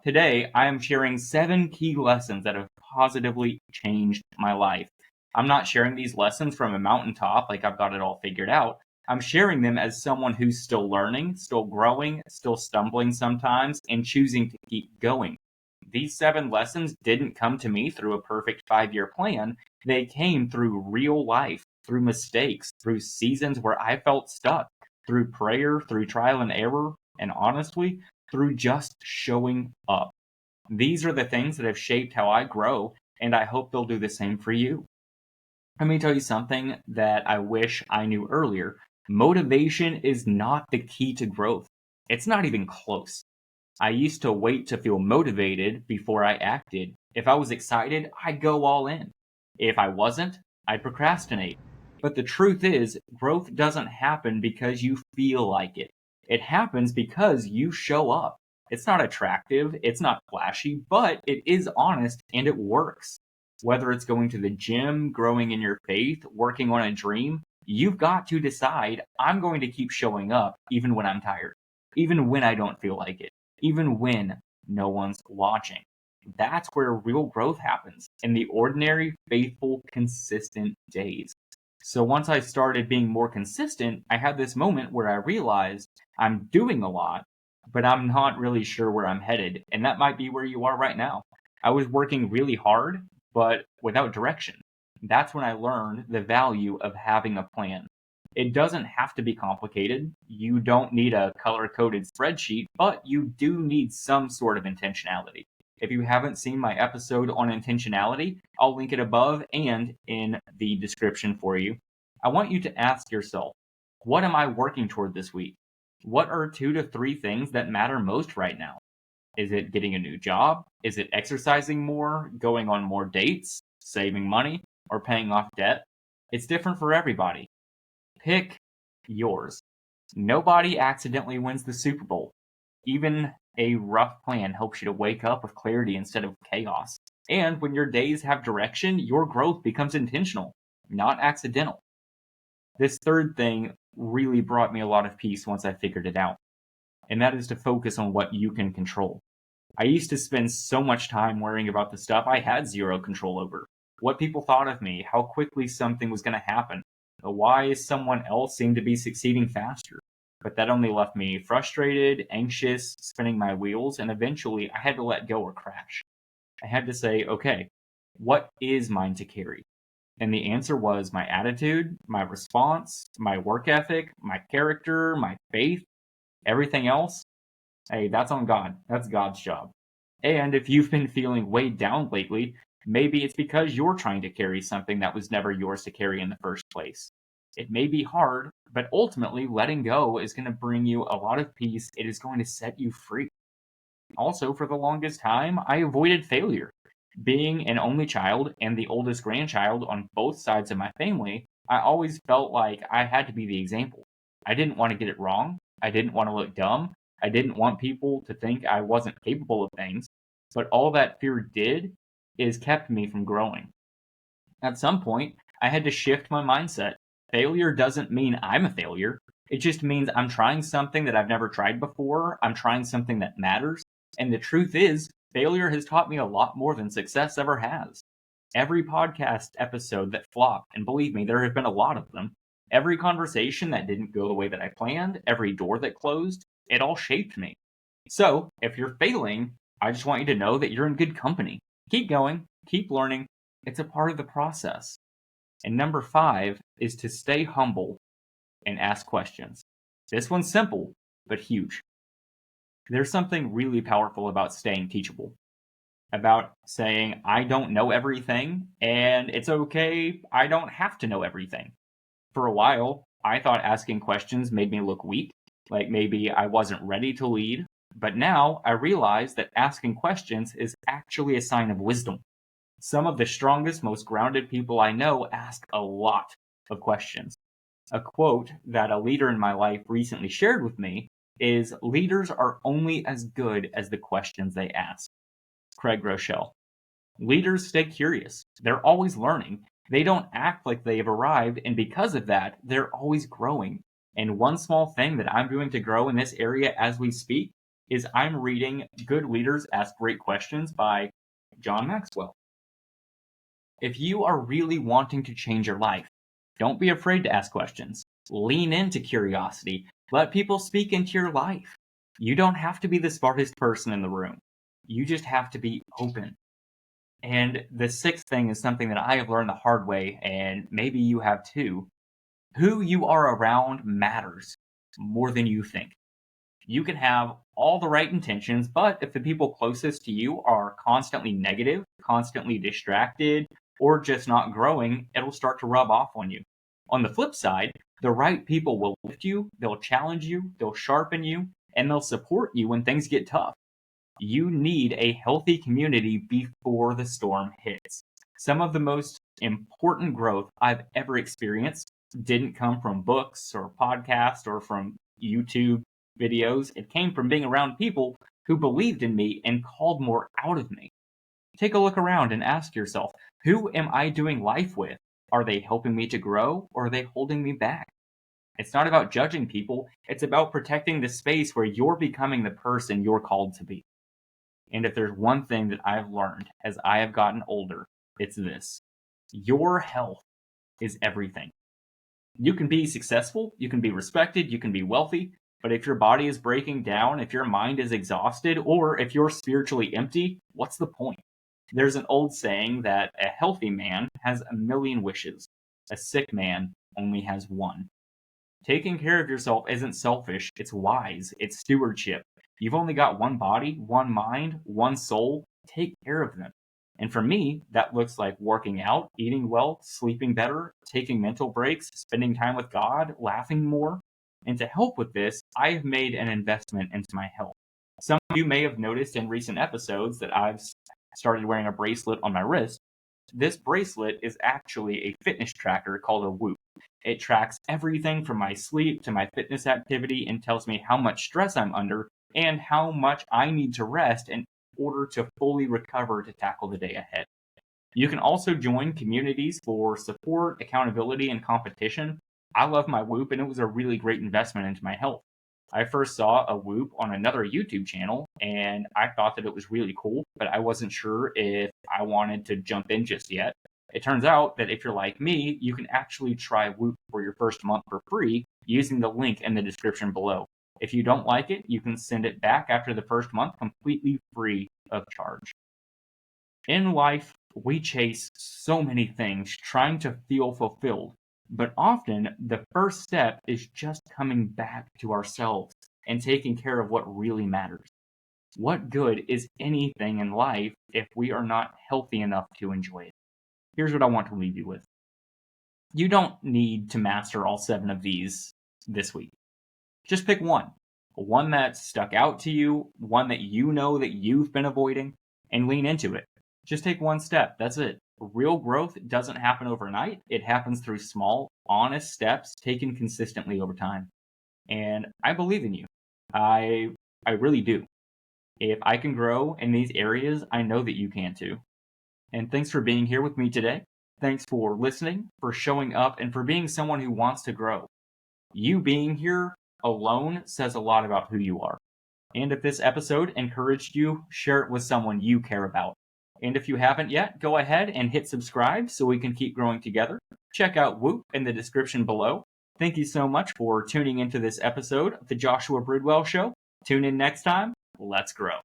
Today, I am sharing 7 key lessons that have positively changed my life. I'm not sharing these lessons from a mountaintop like I've got it all figured out. I'm sharing them as someone who's still learning, still growing, still stumbling sometimes, and choosing to keep going. These 7 lessons didn't come to me through a perfect 5-year plan. They came through real life, through mistakes, through seasons where I felt stuck, through prayer, through trial and error, and honestly, through just showing up. These are the things that have shaped how I grow, and I hope they'll do the same for you. Let me tell you something that I wish I knew earlier. Motivation is not the key to growth. It's not even close. I used to wait to feel motivated before I acted. If I was excited, I'd go all in. If I wasn't, I'd procrastinate. But the truth is, growth doesn't happen because you feel like it. It happens because you show up. It's not attractive, it's not flashy, but it is honest and it works. Whether it's going to the gym, growing in your faith, working on a dream, you've got to decide I'm going to keep showing up even when I'm tired, even when I don't feel like it, even when no one's watching. That's where real growth happens, in the ordinary, faithful, consistent days. So once I started being more consistent, I had this moment where I realized I'm doing a lot, but I'm not really sure where I'm headed. And that might be where you are right now. I was working really hard, but without direction. That's when I learned the value of having a plan. It doesn't have to be complicated. You don't need a color-coded spreadsheet, but you do need some sort of intentionality. If you haven't seen my episode on intentionality, I'll link it above and in the description for you. I want you to ask yourself, what am I working toward this week? What are 2 to 3 things that matter most right now? Is it getting a new job? Is it exercising more, going on more dates, saving money, or paying off debt? It's different for everybody. Pick yours. Nobody accidentally wins the Super Bowl. Even a rough plan helps you to wake up with clarity instead of chaos. And when your days have direction, your growth becomes intentional, not accidental. This third thing really brought me a lot of peace once I figured it out, and that is to focus on what you can control. I used to spend so much time worrying about the stuff I had zero control over. What people thought of me, how quickly something was going to happen, why someone else seemed to be succeeding faster. But that only left me frustrated, anxious, spinning my wheels, and eventually I had to let go or crash. I had to say, okay, what is mine to carry? And the answer was my attitude, my response, my work ethic, my character, my faith, everything else. Hey, that's on God. That's God's job. And if you've been feeling weighed down lately, maybe it's because you're trying to carry something that was never yours to carry in the first place. It may be hard, but ultimately letting go is going to bring you a lot of peace. It is going to set you free. Also, for the longest time, I avoided failure. Being an only child and the oldest grandchild on both sides of my family, I always felt like I had to be the example. I didn't want to get it wrong. I didn't want to look dumb. I didn't want people to think I wasn't capable of things. But all that fear did is kept me from growing. At some point, I had to shift my mindset. Failure doesn't mean I'm a failure. It just means I'm trying something that I've never tried before. I'm trying something that matters. And the truth is, failure has taught me a lot more than success ever has. Every podcast episode that flopped, and believe me, there have been a lot of them, every conversation that didn't go the way that I planned, every door that closed, it all shaped me. So, if you're failing, I just want you to know that you're in good company. Keep going, keep learning. It's a part of the process. And number 5 is to stay humble and ask questions. This one's simple, but huge. There's something really powerful about staying teachable, about saying, I don't know everything, and it's okay, I don't have to know everything. For a while, I thought asking questions made me look weak, like maybe I wasn't ready to lead, but now I realize that asking questions is actually a sign of wisdom. Some of the strongest, most grounded people I know ask a lot of questions. A quote that a leader in my life recently shared with me is, leaders are only as good as the questions they ask. Craig Rochelle. Leaders stay curious. They're always learning. They don't act like they've arrived, and because of that, they're always growing. And one small thing that I'm doing to grow in this area as we speak is I'm reading Good Leaders Ask Great Questions by John Maxwell. If you are really wanting to change your life, don't be afraid to ask questions. Lean into curiosity. Let people speak into your life. You don't have to be the smartest person in the room. You just have to be open. And the sixth thing is something that I have learned the hard way, and maybe you have too. Who you are around matters more than you think. You can have all the right intentions, but if the people closest to you are constantly negative, constantly distracted, or just not growing, it'll start to rub off on you. On the flip side, the right people will lift you, they'll challenge you, they'll sharpen you, and they'll support you when things get tough. You need a healthy community before the storm hits. Some of the most important growth I've ever experienced didn't come from books or podcasts or from YouTube videos. It came from being around people who believed in me and called more out of me. Take a look around and ask yourself, who am I doing life with? Are they helping me to grow, or are they holding me back? It's not about judging people. It's about protecting the space where you're becoming the person you're called to be. And if there's one thing that I've learned as I have gotten older, it's this. Your health is everything. You can be successful, you can be respected, you can be wealthy, but if your body is breaking down, if your mind is exhausted, or if you're spiritually empty, what's the point? There's an old saying that a healthy man has a million wishes. A sick man only has one. Taking care of yourself isn't selfish, it's wise, it's stewardship. You've only got one body, one mind, one soul. Take care of them. And for me, that looks like working out, eating well, sleeping better, taking mental breaks, spending time with God, laughing more. And to help with this, I have made an investment into my health. Some of you may have noticed in recent episodes that I've started wearing a bracelet on my wrist. This bracelet is actually a fitness tracker called a Whoop. It tracks everything from my sleep to my fitness activity and tells me how much stress I'm under and how much I need to rest in order to fully recover to tackle the day ahead. You can also join communities for support, accountability, and competition. I love my Whoop, and it was a really great investment into my health. I first saw a Whoop on another YouTube channel, and I thought that it was really cool, but I wasn't sure if I wanted to jump in just yet. It turns out that if you're like me, you can actually try Whoop for your first month for free using the link in the description below. If you don't like it, you can send it back after the first month completely free of charge. In life, we chase so many things trying to feel fulfilled, but often the first step is just coming back to ourselves and taking care of what really matters. What good is anything in life if we are not healthy enough to enjoy it? Here's what I want to leave you with. You don't need to master all 7 of these this week. Just pick one that stuck out to you, one that you know that you've been avoiding, and lean into it. Just take one step. That's it. Real growth doesn't happen overnight. It happens through small, honest steps taken consistently over time. And I believe in you. I really do. If I can grow in these areas, I know that you can too. And thanks for being here with me today. Thanks for listening, for showing up, and for being someone who wants to grow. You being here alone says a lot about who you are. And if this episode encouraged you, share it with someone you care about. And if you haven't yet, go ahead and hit subscribe so we can keep growing together. Check out Whoop in the description below. Thank you so much for tuning into this episode of the Joshua Bridwell Show. Tune in next time. Let's grow.